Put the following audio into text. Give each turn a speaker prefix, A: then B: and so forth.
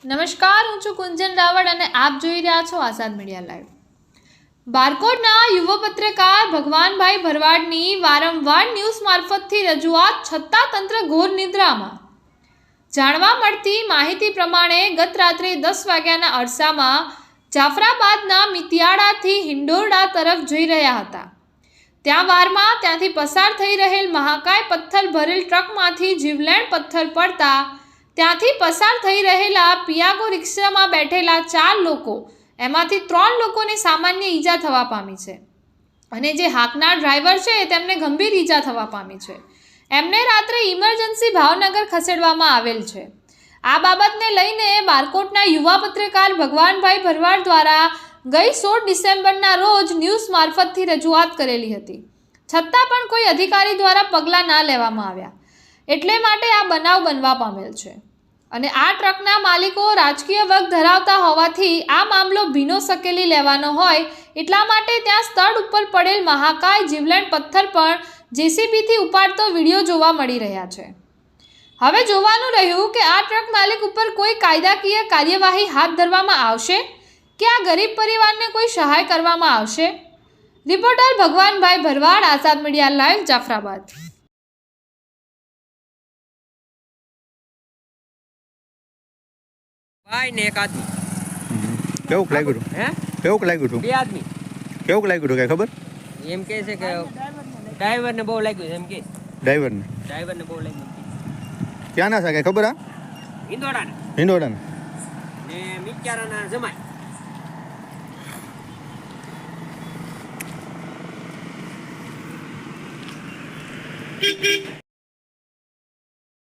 A: નમસ્કાર, હું છું કુંજન રાવળ અને આપ જોઈ રહ્યા છો આઝાદ મીડિયા લાઈવ. બારકોટના યુવા પત્રકાર ભગવાનભાઈ ભરવાડની વારંવાર ન્યૂઝ મારફતથી રજૂઆત છતાં તંત્ર ઘોર નિદ્રામાં. જાણવા મળતી માહિતી પ્રમાણે ગત રાત્રે 10 વાગ્યાના અરસામાં જાફરાબાદના મિતિયાળાથી હિંડોરડા તરફ જઈ રહ્યા હતા. ત્યાં વારમાં ત્યાંથી પસાર થઈ રહેલ મહાકાય પથ્થર ભરેલ ટ્રકમાંથી જીવલેણ પથ્થર પડતા ત્યાંથી પસાર થઈ રહેલા પિયાગો રિક્ષામાં બેઠેલા 4 લોકો, એમાંથી 3 લોકોને સામાન્ય ઈજા થવા પામી છે અને જે હાંકનાર ડ્રાઈવર છે તેમને ગંભીર ઈજા થવા પામી છે. એમને રાત્રે ઇમરજન્સી ભાવનગર ખસેડવામાં આવેલ છે. આ બાબતને લઈને બારકોટના યુવા પત્રકાર ભગવાનભાઈ ભરવાડ દ્વારા ગઈ 16 ડિસેમ્બરના રોજ ન્યૂઝ મારફતથી રજૂઆત કરેલી હતી, છતાં પણ કોઈ અધિકારી દ્વારા પગલાં ના લેવામાં આવ્યા. એટલે માટે આ બનાવ બનવા પામેલ છે અને આ ટ્રકના માલિકો રાજકીય વર્ગ ધરાવતા હોવાથી આ મામલો ભીનો સકેલી લેવાનો હોય એટલા માટે ત્યાં સ્થળ ઉપર પડેલ મહાકાય જીવલેણ પથ્થર પણ જેસીબીથી ઉપાડતો વિડીયો જોવા મળી રહ્યા છે. હવે જોવાનું રહ્યું કે આ ટ્રક માલિક ઉપર કોઈ કાયદાકીય કાર્યવાહી હાથ ધરવામાં આવશે કે આ ગરીબ પરિવારને કોઈ સહાય કરવામાં આવશે. રિપોર્ટર ભગવાનભાઈ ભરવાડ, આઝાદ મીડિયા લાઈવ, જાફરાબાદ.
B: ભાઈ ને એક આદમી.
C: કેવું લાગ્યું હતું?
B: હે?
C: કેવું લાગ્યું હતું?
B: 2 આદમી.
C: કેવું લાગ્યું હતું? કઈ ખબર?
B: એમ કહે છે કે ડ્રાઈવરને બહુ લાગ્યું છે. એમ કે
C: ડ્રાઈવરને
B: બહુ લાગ્યું.
C: ક્યાં ના છે? કઈ ખબર? હિંડોળાના
B: ને મિત્યારાના જમાય.